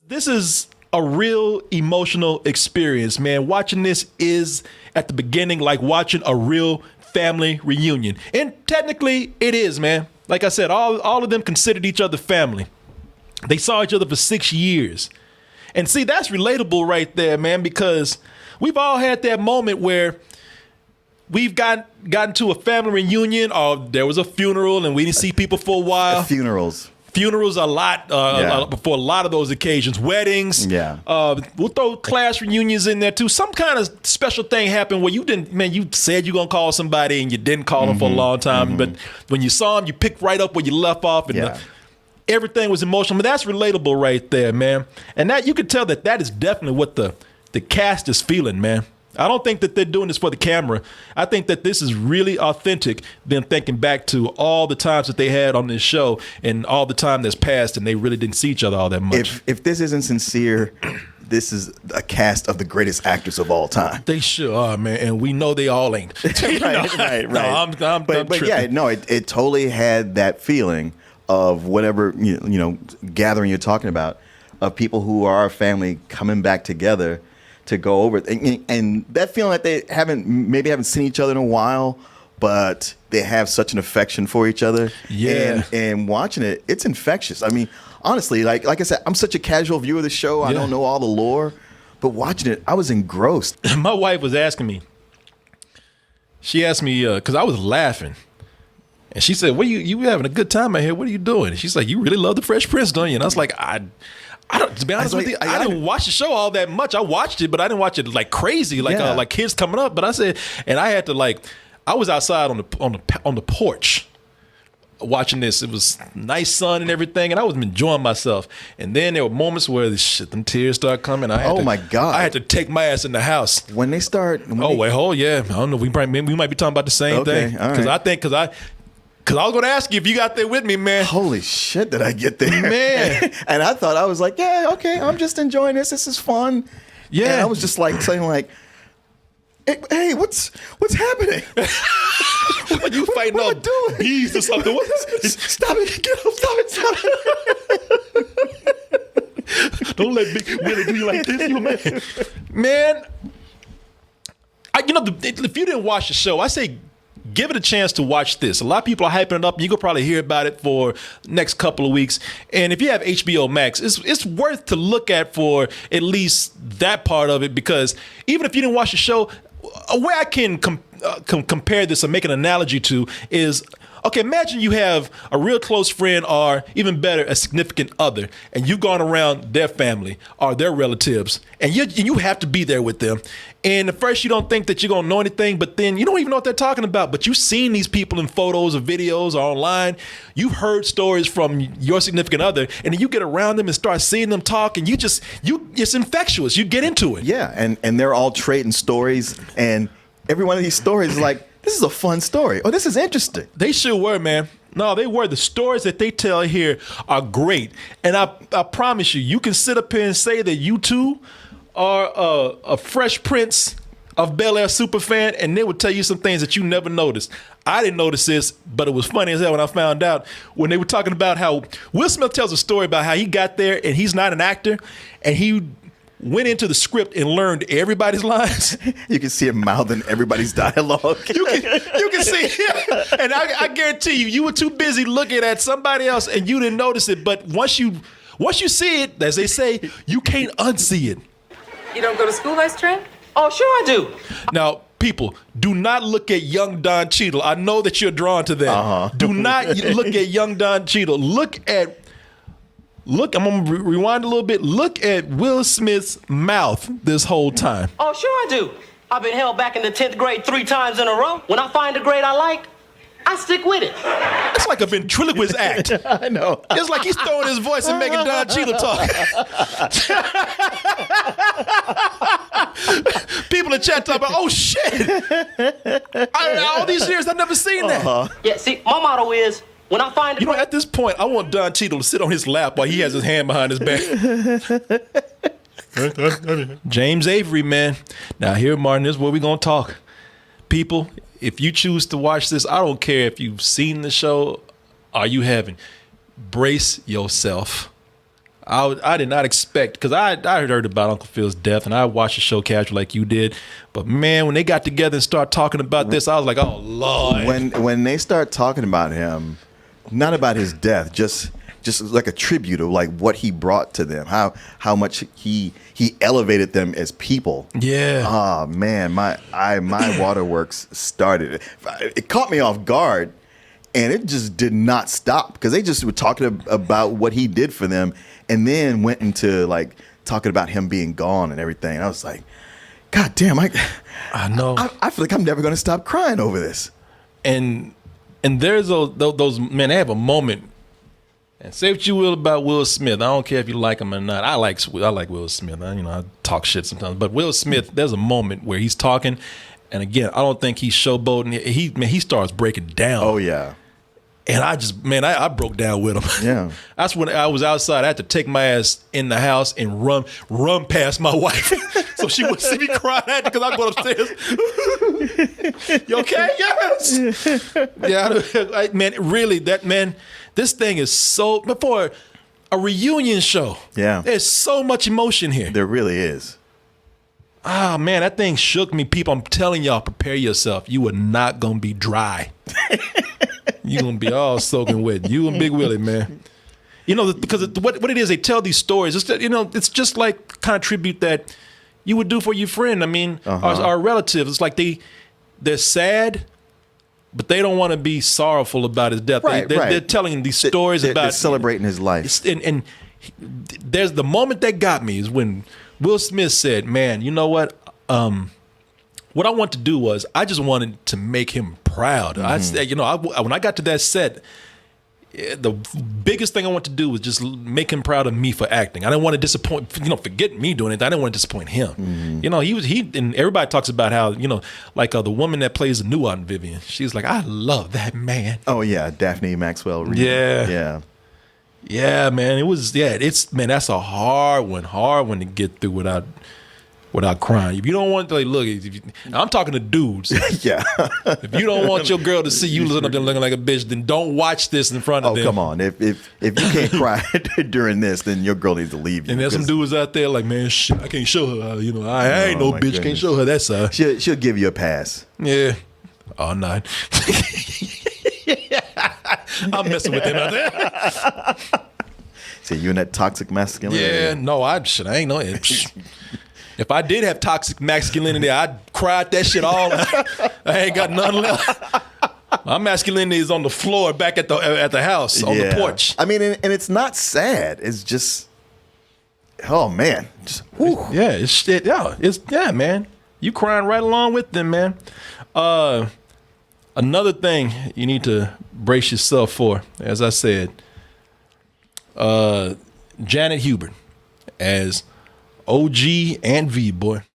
This is a real emotional experience, man. Watching this is at the beginning like watching a real family reunion. And technically it is, man. Like I said, all of them considered each other family. They saw each other for 6 years. And see, that's relatable right there, man, because we've all had that moment where we've gotten to a family reunion or there was a funeral and we didn't see people for a while. Funerals a lot for a lot of those occasions. Weddings. Yeah. We'll throw class reunions in there too. Some kind of special thing happened where you said you're going to call somebody and you didn't call them for a long time. But when you saw them, you picked right up where you left off and everything was emotional. But that's relatable right there, man. And that you can tell that is definitely what the cast is feeling, man. I don't think that they're doing this for the camera. I think that this is really authentic, them thinking back to all the times that they had on this show and all the time that's passed and they really didn't see each other all that much. If this isn't sincere, this is a cast of the greatest actors of all time. They sure are, man, and we know they all ain't. Right. No, I'm but yeah, no, it totally had that feeling of whatever gathering you're talking about, of people who are our family coming back together to go over it. And that feeling that they haven't seen each other in a while, but they have such an affection for each other. Yeah. And watching it, it's infectious. I mean, honestly, like I said, I'm such a casual viewer of the show. I don't know all the lore, but watching it, I was engrossed. My wife was asking me. She asked me, because I was laughing. And she said, you having a good time out here? What are you doing? And she's like, you really love the Fresh Prince, don't you? And I was like, to be honest with you, I didn't watch the show all that much. I watched it, but I didn't watch it like crazy, like kids coming up. But I said, and I had to I was outside on the porch watching this. It was nice sun and everything, and I was enjoying myself. And then there were moments where them tears start coming. My God! I had to take my ass in the house when they start. Yeah. I don't know. We might be talking about the same thing because I was going to ask you if you got there with me, man. Holy shit, did I get there? Man. And I thought, I was like, yeah, okay, I'm just enjoying this. This is fun. Yeah. And I was just saying hey, what's happening? What you fighting off bees or something? Stop it. Get up. Stop it. Don't let Big Willie do you like this, you man. Man, if you didn't watch the show, I say give it a chance to watch this. A lot of people are hyping it up. You could probably hear about it for next couple of weeks. And if you have HBO Max, it's worth to look at for at least that part of it, because even if you didn't watch the show, a way I can compare this or make an analogy to is, okay, imagine you have a real close friend or even better, a significant other, and you've gone around their family or their relatives, and you have to be there with them. And at first you don't think that you're going to know anything, but then you don't even know what they're talking about. But you've seen these people in photos or videos or online. You've heard stories from your significant other, and then you get around them and start seeing them talk, and it's infectious. You get into it. Yeah, and they're all trading stories, and every one of these stories is like, this is a fun story. Oh, this is interesting. They sure were, man. No, they were. The stories that they tell here are great. And I promise you can sit up here and say that you too are a Fresh Prince of Bel-Air super fan, and they would tell you some things that you never noticed. I didn't notice this, but it was funny as hell when I found out when they were talking about how Will Smith tells a story about how he got there and he's not an actor, and he went into the script and learned everybody's lines. You can see him mouthing everybody's dialogue. You can see it. And I guarantee you were too busy looking at somebody else and you didn't notice it. But once you see it, as they say, you can't unsee it. You don't go to school, Vice Trent? Oh, sure I do. Now, people, do not look at young Don Cheadle. I know that you're drawn to that. Uh-huh. Do not look at young Don Cheadle. I'm going to rewind a little bit. Look at Will Smith's mouth this whole time. Oh, sure I do. I've been held back in the 10th grade 3 times in a row. When I find a grade I like, I stick with it. It's like a ventriloquist act. I know. It's like he's throwing his voice and making Don Cheadle talk. People in chat talking about, oh, shit. All these years, I've never seen that. Yeah, see, my motto is, when I find at this point, I want Don Cheadle to sit on his lap while he has his hand behind his back. James Avery, man. Now here, Martin, this is where we're going to talk. People, if you choose to watch this, I don't care if you've seen the show or you haven't. Brace yourself. I did not expect, because I had heard about Uncle Phil's death and I watched the show casual like you did, but man, when they got together and started talking about this, I was like, oh Lord. When they start talking about him, not about his death, just like a tribute of like what he brought to them, how much he elevated them as people. Yeah. Oh man, my waterworks started. It caught me off guard, and it just did not stop because they just were talking about what he did for them, and then went into like talking about him being gone and everything. And I was like, God damn, I know. I feel like I'm never going to stop crying over this. And there's those men. They have a moment. And say what you will about Will Smith. I don't care if you like him or not. I like Will Smith. I talk shit sometimes. But Will Smith, there's a moment where he's talking, and again, I don't think he's showboating. He starts breaking down. Oh yeah. And I broke down with him. Yeah. That's when I was outside. I had to take my ass in the house and run past my wife so she wouldn't see me crying at because I go upstairs. You okay? Yes. Yeah, man, really, this thing is so, before a reunion show. Yeah. There's so much emotion here. There really is. Ah, man, that thing shook me. People, I'm telling y'all, prepare yourself. You are not going to be dry. You're going to be all soaking wet. You and Big Willie, man. Because what it is, they tell these stories. It's just like kind of tribute that you would do for your friend. I mean, our relatives. It's like they're sad, but they don't want to be sorrowful about his death. Right, they're telling these stories about they're celebrating his life. And there's the moment that got me is when Will Smith said, "Man, you know what? What I want to do was I just wanted to make him proud." I said, when I got to that set, the biggest thing I want to do was just make him proud of me for acting. I didn't want to disappoint, forget me doing it. I didn't want to disappoint him. And everybody talks about how, like the woman that plays the new Aunt Vivian, she's like, I love that man. Oh yeah, Daphne Maxwell Reid. Yeah, man. That's a hard one to get through without crying. If you don't want to, look, I'm talking to dudes. Yeah. If you don't want your girl to see you looking up there looking like a bitch, then don't watch this in front of them. Oh, come on. If you can't cry during this, then your girl needs to leave you. And there's some dudes out there like, man, shit, I can't show her. I ain't no bitch. Goodness. Can't show her that side. She'll give you a pass. Yeah. Oh, no. I'm messing with him out there. See, you in that toxic masculinity. Yeah, no, I ain't know it. If I did have toxic masculinity, I'd cry that shit all. I ain't got nothing left. My masculinity is on the floor back at the house on the porch. I mean, and it's not sad. It's just, oh man, man. You crying right along with them, man. Another thing you need to brace yourself for, as I said, Janet Hubert as OG and V, boy.